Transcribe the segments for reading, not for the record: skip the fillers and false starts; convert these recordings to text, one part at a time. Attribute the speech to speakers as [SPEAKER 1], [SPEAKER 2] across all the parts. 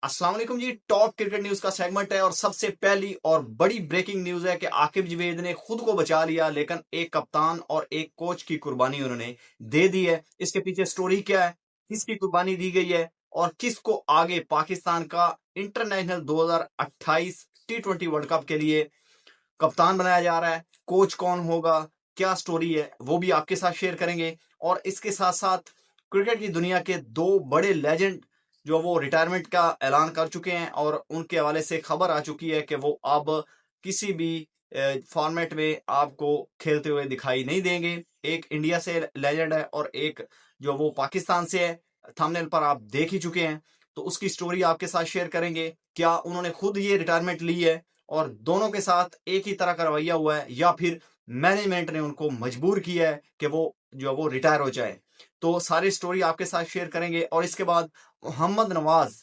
[SPEAKER 1] अस्सलाम वालेकुम जी। Top cricket news का सेगमेंट है और सबसे पहली और बड़ी ब्रेकिंग न्यूज है कि आकिब जवेद ने खुद को बचा लिया, लेकिन एक कप्तान और एक कोच की कुर्बानी उन्होंने दे दी है। इसके पीछे स्टोरी क्या है, किसकी कुर्बानी दी गई है और किसको आगे पाकिस्तान का इंटरनेशनल 2028 T20 वर्ल्ड कप के लिए कप्तान बनाया जा रहा है, कोच कौन होगा, क्या स्टोरी है, वो भी आपके साथ शेयर करेंगे। और इसके साथ साथ क्रिकेट की दुनिया के दो बड़े लेजेंड जो वो रिटायरमेंट का ऐलान कर चुके हैं और उनके हवाले से खबर आ चुकी है कि वो अब किसी भी फॉर्मेट में आपको खेलते हुए दिखाई नहीं देंगे। एक इंडिया से लेजेंड है और एक जो वो पाकिस्तान से है, थंबनेल पर आप देख ही चुके हैं। तो उसकी स्टोरी आपके साथ शेयर करेंगे। क्या उन्होंने खुद ये रिटायरमेंट ली है और दोनों के साथ एक ही तरह का रवैया हुआ है, या फिर मैनेजमेंट ने उनको मजबूर किया है कि वो रिटायर हो जाए। तो सारी स्टोरी आपके साथ शेयर करेंगे। और इसके बाद मोहम्मद नवाज,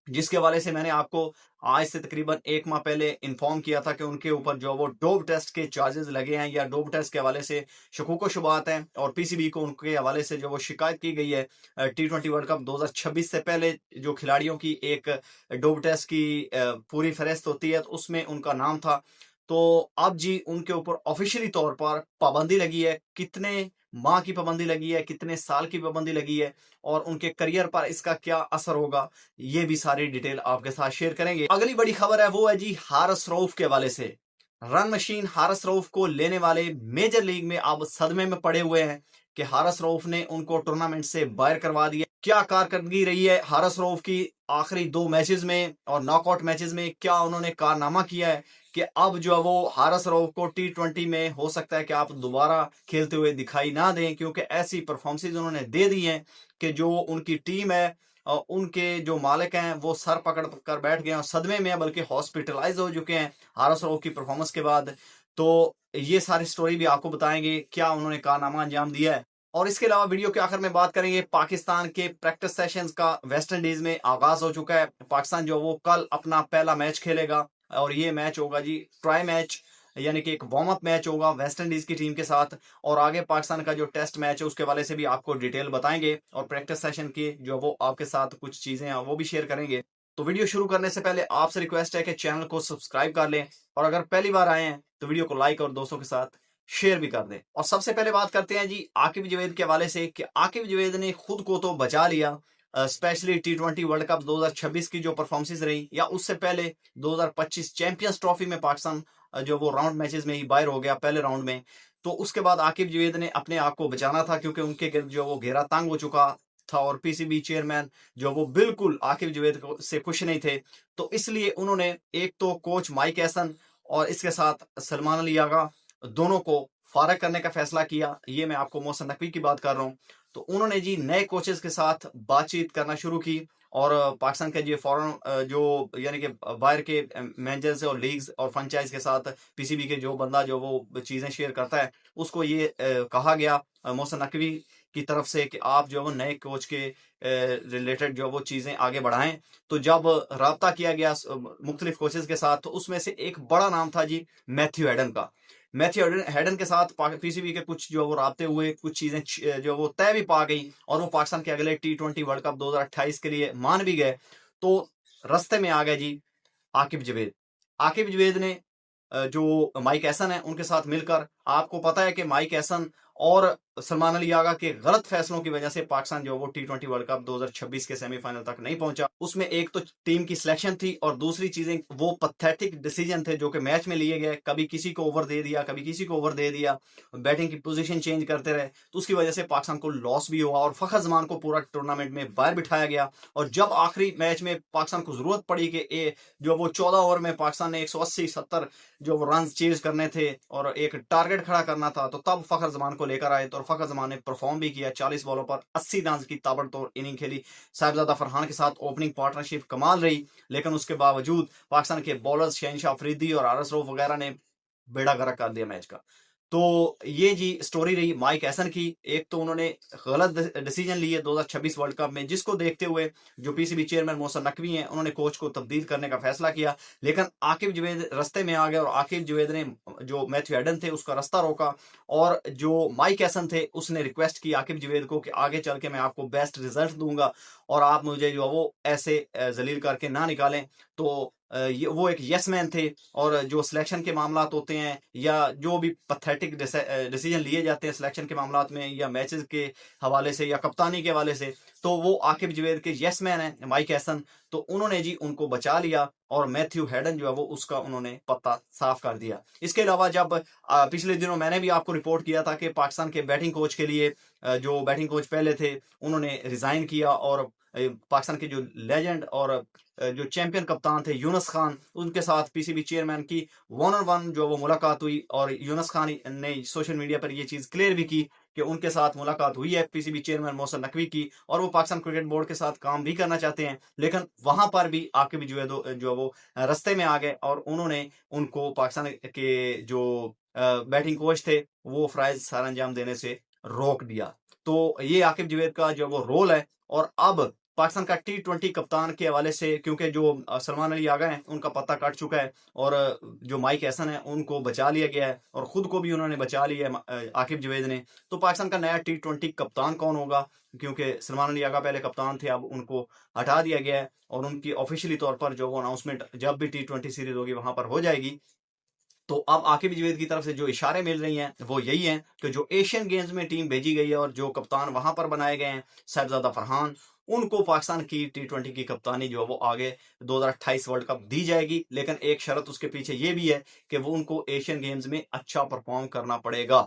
[SPEAKER 1] जिसके हवाले से मैंने आपको आज से तकरीबन एक माह पहले इन्फॉर्म किया था कि उनके ऊपर जो वो डोप टेस्ट के चार्जेस लगे हैं या डोप टेस्ट के हवाले से शकूक शुबात हैं और पीसीबी को उनके हवाले से जो वो शिकायत की गई है T20 वर्ल्ड कप 2026 से पहले जो खिलाड़ियों की एक डोप टेस्ट की पूरी फहरिस्त होती है, तो उसमें उनका नाम था। तो अब जी उनके ऊपर ऑफिशियली तौर पर पाबंदी लगी है। कितने माह की पाबंदी लगी है, कितने साल की पाबंदी लगी है और उनके करियर पर इसका क्या असर होगा, ये भी सारी डिटेल आपके साथ शेयर करेंगे। अगली बड़ी खबर है वो है जी हारिस रऊफ के हवाले से। रन मशीन हारिस रऊफ को लेने वाले मेजर लीग में अब सदमे में पड़े हुए हैं कि हारिस रऊफ ने उनको टूर्नामेंट से बाहर करवा दिया। क्या कारकर्दगी रही है हारिस रऊफ की आखिरी दो मैचेस में और नॉकआउट मैचेस में, क्या उन्होंने कारनामा किया है कि अब जो वो हारिस रऊफ को T20 में हो सकता है कि आप दोबारा खेलते हुए दिखाई ना दें, क्योंकि ऐसी परफॉर्मेंसेज उन्होंने दे दी हैं कि जो उनकी टीम है और उनके जो मालिक हैं वो सर पकड़ कर बैठ गए हैं और सदमे में, बल्कि हॉस्पिटलाइज हो चुके हैं हारिस रऊफ की परफॉर्मेंस के बाद। तो ये सारी स्टोरी भी आपको बताएंगे क्या उन्होंने कारनामा अंजाम दिया है। और इसके अलावा वीडियो के आखिर में बात करेंगे पाकिस्तान के प्रैक्टिस सेशंस का। वेस्ट इंडीज में आगाज हो चुका है। पाकिस्तान जो वो कल अपना पहला मैच खेलेगा और ये मैच होगा जी ट्राई मैच, यानी कि एक वार्म अप मैच होगा वेस्ट इंडीज की टीम के साथ। और आगे पाकिस्तान का जो टेस्ट मैच है उसके वाले से भी आपको डिटेल बताएंगे और प्रैक्टिस सेशन की जो वो आपके साथ कुछ चीजें हैं वो भी शेयर करेंगे। तो वीडियो शुरू करने से पहले आपसे रिक्वेस्ट है कि चैनल को सब्सक्राइब कर लें और अगर पहली बार आए हैं तो वीडियो को लाइक और दोस्तों के साथ शेयर भी कर दें। और सबसे पहले बात करते हैं जी आकिब जवेद के हवाले से कि आकिब जवेद ने खुद को तो बचा लिया, स्पेशली T20 वर्ल्ड कप 2026 की जो परफॉर्मेंस रही या उससे पहले 2025 चैंपियंस ट्रॉफी में पाकिस्तान जो वो राउंड मैचेस में ही बाहर हो गया पहले राउंड में। तो उसके बाद आकिब जवेद ने अपने आप को बचाना था क्योंकि उनके गिर्द जो वो घेरा तंग हो चुका था और पीसीबी चेयरमैन जो वो बिल्कुल आकिब जवेद से खुश नहीं थे। तो इसलिए उन्होंने एक तो कोच माइक हैसन और इसके साथ सलमान अली आगा दोनों को फारग करने का फैसला किया। ये मैं आपको मोहसिन नकवी की बात कर रहा हूँ। तो उन्होंने जी नए कोचेस के साथ बातचीत करना शुरू की और पाकिस्तान के जो फॉरेन जो यानी कि बाहर के मैनेजर्स और लीग्स और फ्रेंचाइज के साथ पीसीबी के जो बंदा जो वो चीजें शेयर करता है उसको ये कहा गया मोहसिन नकवी की तरफ से कि आप जो वो नए कोच के रिलेटेड जो वो चीजें आगे बढ़ाएं। तो जब राब्ता किया गया मुख्तलिफ कोचेस के साथ तो उसमें से एक बड़ा नाम था जी मैथ्यू हेडन का। मैथ्यू हेडन के साथ पीसीबी के कुछ जो वो राब्ते हुए, कुछ चीजें जो वो तय भी पा गई और वो पाकिस्तान के अगले T20 वर्ल्ड कप 2028 के लिए मान भी गए। तो रास्ते में आ गए जी आकिब जवेद। आकिब जवेद ने जो माइक हैसन है उनके साथ मिलकर, आपको पता है कि माइक हैसन और सलमान अली आगा के गलत फैसलों की वजह से पाकिस्तान जो वो T20 वर्ल्ड कप 2026 के सेमीफाइनल तक नहीं पहुंचा। उसमें एक तो टीम की सिलेक्शन थी और दूसरी चीजें वो पैथेटिक डिसीजन थे जो कि मैच में लिए गए। कभी किसी को ओवर दे दिया, कभी किसी को ओवर दे दिया, बैटिंग की पोजीशन चेंज करते रहे। तो उसकी वजह से पाकिस्तान को लॉस भी हुआ और फखर जमान को पूरा टूर्नामेंट में बाहर बिठाया गया। और जब आखिरी मैच में पाकिस्तान को जरूरत पड़ी कि जो वो 14 ओवर में पाकिस्तान ने 180-70 जो वो रन चेज करने थे और एक टारगेट खड़ा करना था, तो तब फखर जमान को लेकर आए। तो फखर जमान ने परफॉर्म भी किया। 40 बॉलों पर 80 रन की ताबड़तोड़ इनिंग खेली। साहिबजादा फरहान के साथ ओपनिंग पार्टनरशिप कमाल रही, लेकिन उसके बावजूद पाकिस्तान के बॉलर्स शहनशाह अफरीदी और हारिस रऊफ वगैरह ने बेड़ा गर्क कर दिया मैच का। तो ये जी स्टोरी रही माइक एसन की। एक तो उन्होंने गलत डिसीजन लिए 2026 वर्ल्ड कप में, जिसको देखते हुए जो पीसीबी चेयरमैन मोहसिन नकवी हैं, उन्होंने कोच को तब्दील करने का फैसला किया। लेकिन आकिब जवेद रास्ते में आ गए और आकिब जवेद ने जो मैथ्यू हेडन थे उसका रास्ता रोका, और जो माइक एसन थे उसने रिक्वेस्ट की आकिब जवेद को कि आगे चल के मैं आपको बेस्ट रिजल्ट दूंगा और आप मुझे जो वो ऐसे जलील करके ना निकालें। तो वो एक यस मैन थे, और जो सिलेक्शन के मामलात होते हैं या जो भी पथेटिक डिसीजन लिए जाते हैं सिलेक्शन के मामलात में या मैचेस के हवाले से या कप्तानी के हवाले से, तो वो आकिब जवेद के यस मैन हैं माइक एसन। तो उन्होंने जी उनको बचा लिया और मैथ्यू हेडन जो है वो उसका उन्होंने पत्ता साफ कर दिया। इसके अलावा जब पिछले दिनों मैंने भी आपको रिपोर्ट किया था कि पाकिस्तान के बैटिंग कोच के लिए जो बैटिंग कोच पहले थे उन्होंने रिजाइन किया, और पाकिस्तान के जो लेजेंड और जो चैंपियन कप्तान थे यूनुस खान, उनके साथ पीसीबी चेयरमैन की 1-on-1 जो वो मुलाकात हुई, और यूनुस खान ने सोशल मीडिया पर ये चीज क्लियर भी की कि उनके साथ मुलाकात हुई है पीसीबी चेयरमैन मोहसिन नकवी की, और वो पाकिस्तान क्रिकेट बोर्ड के साथ काम भी करना चाहते हैं। लेकिन वहां पर भी आकिब जो वो रास्ते में आ गए और उन्होंने उनको पाकिस्तान के जो बैटिंग कोच थे वो फराइज सारा अंजाम देने से रोक दिया। तो ये आकिब जवेद का जो वो रोल है। और अब पाकिस्तान का T20 कप्तान के हवाले से, क्योंकि जो सलमान अली आगा हैं उनका पत्ता कट चुका है, और जो माइक एहसन है उनको बचा लिया गया है, और खुद को भी उन्होंने बचा लिया है आकिब जवेद ने। तो पाकिस्तान का नया T20 कप्तान कौन होगा, क्योंकि सलमान अली आगा पहले कप्तान थे, अब उनको हटा दिया गया है, और उनकी ऑफिशियली तौर पर जो वो अनाउंसमेंट जब भी T20 सीरीज होगी वहां पर हो जाएगी। तो अब आकिब जवेद की तरफ से जो इशारे मिल रही हैं वो यही हैं कि जो एशियन गेम्स में टीम भेजी गई है और जो कप्तान वहां पर बनाए गए हैं साहिबजादा फरहान, उनको पाकिस्तान की T20 की कप्तानी जो है वो आगे 2028 वर्ल्ड कप दी जाएगी। लेकिन एक शर्त उसके पीछे ये भी है कि वो उनको एशियन गेम्स में अच्छा परफॉर्म करना पड़ेगा।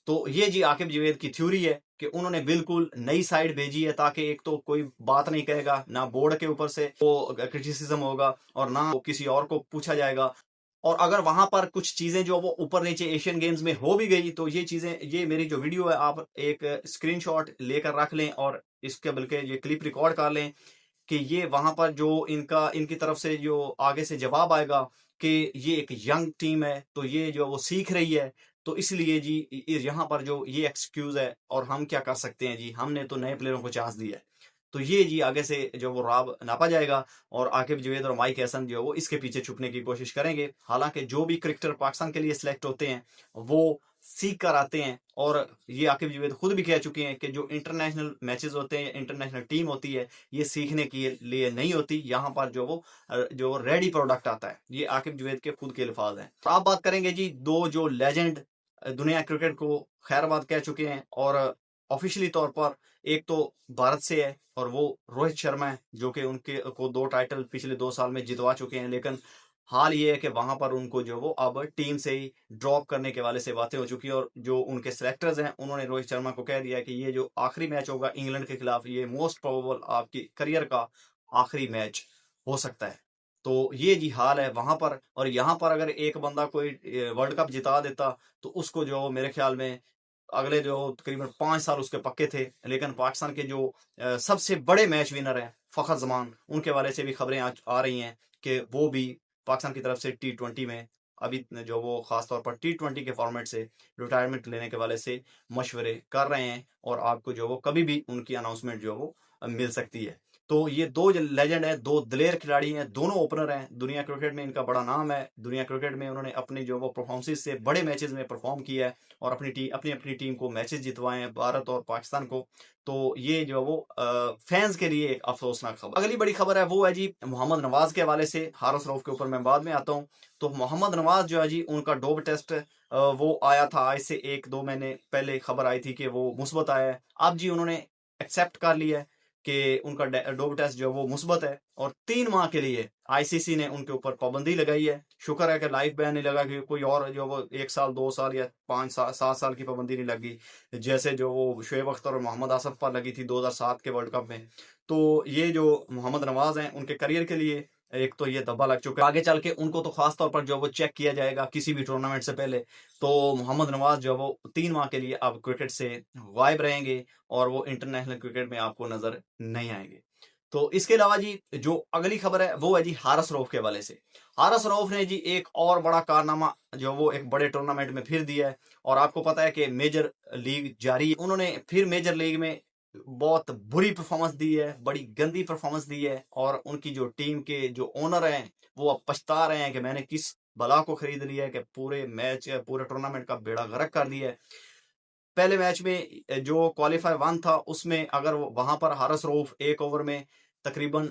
[SPEAKER 1] तो ये जी आकिब जवेद की थ्योरी है कि उन्होंने बिल्कुल नई साइड भेजी है, ताकि एक तो कोई बात नहीं कहेगा, ना बोर्ड के ऊपर से वो क्रिटिसिज्म होगा और ना किसी और को पूछा जाएगा। और अगर वहां पर कुछ चीजें जो वो ऊपर नीचे एशियन गेम्स में हो भी गई, तो ये चीजें, ये मेरी जो वीडियो है आप एक स्क्रीनशॉट लेकर रख लें और इसके बल्कि ये क्लिप रिकॉर्ड कर लें कि ये वहां पर जो इनकी तरफ से जो आगे से जवाब आएगा कि ये एक यंग टीम है तो ये जो वो सीख रही है, तो इसलिए जी यहाँ पर जो ये एक्सक्यूज है और हम क्या कर सकते हैं जी, हमने तो नए प्लेयरों को चांस दी है। तो ये जी आगे से जो वो राब नापा जाएगा, और आकिब जवेद और माइक एहसन जो वो इसके पीछे छुपने की कोशिश करेंगे। हालांकि जो भी क्रिकेटर पाकिस्तान के लिए सिलेक्ट होते हैं वो सीख कर आते हैं, और ये आकिब जवेद खुद भी कह चुके हैं कि जो इंटरनेशनल मैचेस होते हैं, इंटरनेशनल टीम होती है, ये सीखने के लिए नहीं होती, यहाँ पर जो वो जो रेडी प्रोडक्ट आता है। ये आकिब जवेद के खुद के अल्फाज हैं। तो आप बात करेंगे जी दो जो लेजेंड दुनिया क्रिकेट को खैरबाद कह चुके हैं, और ऑफिशियली तौर पर एक तो भारत से है और वो रोहित शर्मा है, जो कि उनके को 2 टाइटल पिछले 2 साल में जितवा चुके हैं। लेकिन हाल ये है कि वहां पर उनको जो वो अब टीम से ही ड्रॉप करने के वाले से बातें हो चुकी है, और जो उनके सेलेक्टर्स हैं उन्होंने रोहित शर्मा को कह दिया कि ये जो आखिरी मैच होगा इंग्लैंड के खिलाफ, ये मोस्ट प्रोबेबल आपकी करियर का आखिरी मैच हो सकता है। तो ये जी हाल है वहां पर। और यहाँ पर अगर एक बंदा कोई वर्ल्ड कप जिता देता तो उसको जो मेरे ख्याल में अगले जो तकरीबन 5 साल उसके पक्के थे। लेकिन पाकिस्तान के जो सबसे बड़े मैच विनर हैं फखर जमान, उनके वाले से भी खबरें आ रही हैं कि वो भी पाकिस्तान की तरफ से T20 में अभी जो वो खासतौर पर T20 के फॉर्मेट से रिटायरमेंट लेने के वाले से मशवरे कर रहे हैं, और आपको जो वो कभी भी उनकी अनाउंसमेंट जो वो मिल सकती है। तो ये दो लेजेंड हैं, दो दिलेर खिलाड़ी हैं, दोनों ओपनर हैं। दुनिया क्रिकेट में इनका बड़ा नाम है। दुनिया क्रिकेट में उन्होंने अपनी जो वो परफॉर्मेंस से बड़े मैचेस में परफॉर्म किया है और अपनी अपनी टीम को मैचेस जितवाए हैं, भारत और पाकिस्तान को। तो ये जो वो फैंस के लिए एक अफसोसनाक खबर। अगली बड़ी खबर है वो है जी मोहम्मद नवाज के हवाले से। हारिस रऊफ के ऊपर मैं बाद में आता हूँ। तो मोहम्मद नवाज जो है जी उनका डोप टेस्ट वो आया था आज से 1-2 महीने पहले, खबर आई थी कि वो मुस्बत आया है। अब जी उन्होंने एक्सेप्ट कर लिया है कि उनका डोप टेस्ट जो वो मुस्बत है, और 3 माह के लिए आईसीसी ने उनके ऊपर पाबंदी लगाई है। शुक्र है कि लाइफ बैन नहीं लगा, कि कोई और जो वो 1 साल 2 साल या 5 साल 7 साल की पाबंदी नहीं लगी, जैसे जो वो शुएब अख्तर और मोहम्मद आसफ पर लगी थी 2007 के वर्ल्ड कप में। तो ये जो मोहम्मद नवाज हैं उनके करियर के लिए एक तो ये धब्बा लग चुका है। आगे चल के उनको तो खास तौर पर जो वो चेक किया जाएगा किसी भी टूर्नामेंट से पहले। तो मोहम्मद नवाज जो वो 3 माह के लिए अब क्रिकेट से गायब रहेंगे और वो इंटरनेशनल क्रिकेट में आपको नजर नहीं आएंगे। तो इसके अलावा जी जो अगली खबर है वो है जी हारिस रऊफ के हवाले से। हारिस रऊफ ने जी एक और बड़ा कारनामा जो वो एक बड़े टूर्नामेंट में फिर दिया है, और आपको पता है कि मेजर लीग जारी है, उन्होंने फिर मेजर लीग में बहुत बुरी परफॉर्मेंस दी है, बड़ी गंदी परफॉर्मेंस दी है, और उनकी जो टीम के जो ओनर हैं वो अब पछता रहे हैं कि मैंने किस बला को खरीद लिया है कि पूरे मैच पूरे टूर्नामेंट का बेड़ा गर्क कर दिया है। पहले मैच में जो क्वालीफाई 1 था उसमें अगर वहां पर हारिस रऊफ एक ओवर में तकरीबन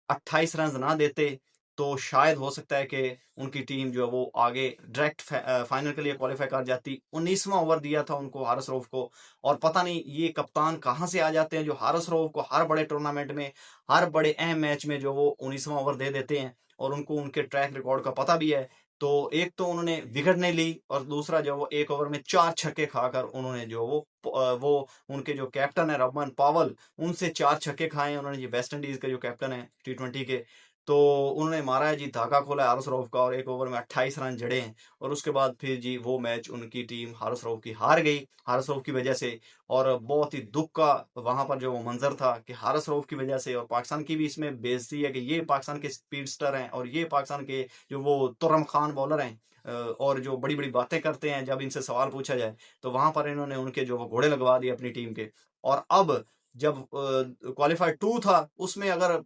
[SPEAKER 1] 28 रन ना देते तो शायद हो सकता है कि उनकी टीम जो है वो आगे डायरेक्ट फाइनल के लिए क्वालीफाई कर जाती। 19वां ओवर दिया था उनको हारिस रऊफ को, और पता नहीं ये कप्तान कहां से आ जाते हैं जो हारिस रऊफ को हर बड़े टूर्नामेंट में हर बड़े अहम मैच में जो वो 19वां ओवर दे देते हैं, और उनको उनके ट्रैक रिकॉर्ड का पता भी है। तो एक तो उन्होंने विकेट नहीं ली, और दूसरा जो वो एक ओवर में 4 छक्के खाकर उन्होंने जो वो उनके जो कैप्टन है रमन पावल, उनसे 4 छक्के खाए उन्होंने जी, वेस्ट इंडीज के जो कैप्टन है T20 के। तो उन्होंने मारा है जी, धागा खोला है हारिस रऊफ का, और एक ओवर में 28 रन जड़े हैं, और उसके बाद फिर जी वो मैच उनकी टीम हारिस रऊफ की हार गई, हारिस रऊफ की वजह से। और बहुत ही दुख का वहां पर जो वो मंजर था कि हारिस रऊफ की वजह से, और पाकिस्तान की भी इसमें बेइज्जती है कि ये पाकिस्तान के स्पीडस्टर हैं, और ये पाकिस्तान के जो वो तुर्रम खान बॉलर हैं, और जो बड़ी बड़ी बातें करते हैं, जब इनसे सवाल पूछा जाए तो वहां पर इन्होंने उनके जो वो घोड़े लगवा दिए अपनी टीम के। और अब जब क्वालीफायर 2 था उसमें अगर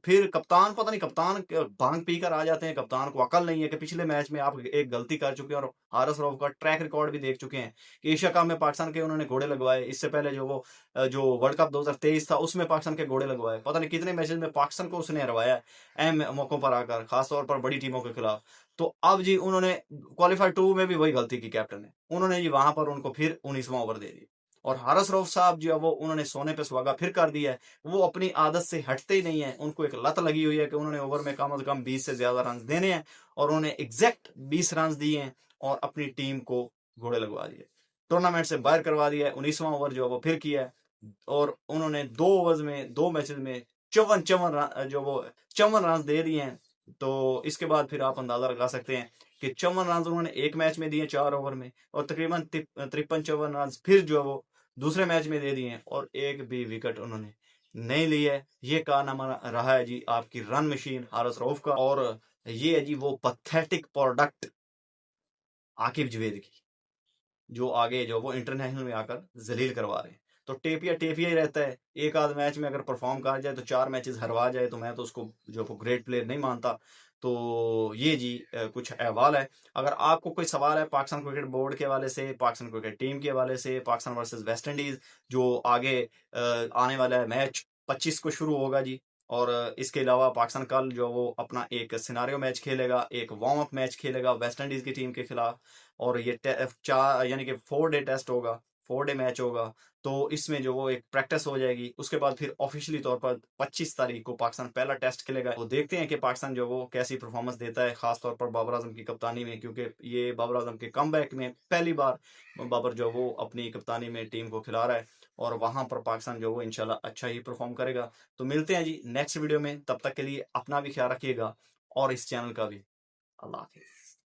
[SPEAKER 1] फिर कप्तान, पता नहीं कप्तान भांग पीकर आ जाते हैं, कप्तान को अकल नहीं है कि पिछले मैच में आप एक गलती कर चुके हैं, और हारिस रऊफ का ट्रैक रिकॉर्ड भी देख चुके हैं कि एशिया कप में पाकिस्तान के उन्होंने घोड़े लगवाए, इससे पहले जो वो जो वर्ल्ड कप 2023 था उसमें पाकिस्तान के घोड़े लगवाए, पता नहीं कितने मैचेस में पाकिस्तान को उसने हरवाया अहम मौकों पर आकर, खासतौर पर बड़ी टीमों के खिलाफ। तो अब जी उन्होंने क्वालीफायर 2 में भी वही गलती की कैप्टन ने, उन्होंने जी वहां पर उनको फिर 19वां ओवर दे दिया, और हारिस रऊफ साहब जो है वो उन्होंने सोने पे सुहागा फिर कर दिया है। वो अपनी आदत से हटते ही नहीं है, उनको एक लत लगी हुई है कि उन्होंने ओवर में कम से कम 20 से ज्यादा रन देने हैं, और उन्होंने एग्जैक्ट 20 रन दिए हैं और अपनी टीम को घोड़े लगवा दिए, टूर्नामेंट से बाहर करवा दिया है। 19वां ओवर जो है वो फिर किया है, और उन्होंने 2 ओवर्स में 2 मैचेस में 54 जो वो 54 रन दे दिए हैं। तो इसके बाद फिर आप अंदाजा लगा सकते हैं कि 54 रन उन्होंने एक मैच में दिए 4 ओवर में, और तकरीबन 53-54 रन फिर जो है वो दूसरे मैच में दे दिए हैं, और एक भी विकेट उन्होंने नहीं ली है। ये कारनामा रहा है जी आपकी रन मशीन हारिस रऊफ का, और ये है जी वो पथेटिक प्रोडक्ट आकिब जवेद की, जो आगे जो वो इंटरनेशनल में आकर जलील करवा रहे हैं। तो टेपिया टेपिया ही रहता है, एक आध मैच में अगर परफॉर्म कर जाए तो 4 मैचेस हरवा जाए तो मैं तो उसको जो ग्रेट प्लेयर नहीं मानता। तो ये जी कुछ अहवाल है। अगर आपको कोई सवाल है पाकिस्तान क्रिकेट बोर्ड के हवाले से, पाकिस्तान क्रिकेट टीम के हवाले से, पाकिस्तान वर्सेस वेस्ट इंडीज जो आगे आने वाला है मैच 25 को शुरू होगा जी, और इसके अलावा पाकिस्तान कल जो वो अपना एक सिनारियो मैच खेलेगा, एक वार्म अप मैच खेलेगा वेस्ट इंडीज की टीम के खिलाफ, और ये 4 यानी कि 4 डे टेस्ट होगा, 4 डे मैच होगा। तो इसमें जो वो एक प्रैक्टिस हो जाएगी, उसके बाद फिर ऑफिशियली तौर पर 25 तारीख को पाकिस्तान पहला टेस्ट खेलेगा। तो देखते हैं कि पाकिस्तान जो वो कैसी परफॉर्मेंस देता है, खासतौर पर बाबर आजम की कप्तानी में, क्योंकि ये बाबर आजम के कमबैक में पहली बार बाबर जो वो अपनी कप्तानी में टीम को खिला रहा है, और वहां पर पाकिस्तान जो वो इंशाल्लाह अच्छा ही परफॉर्म करेगा। तो मिलते हैं जी नेक्स्ट वीडियो में, तब तक के लिए अपना भी ख्याल रखिएगा और इस चैनल का भी। अल्लाह हाफिज।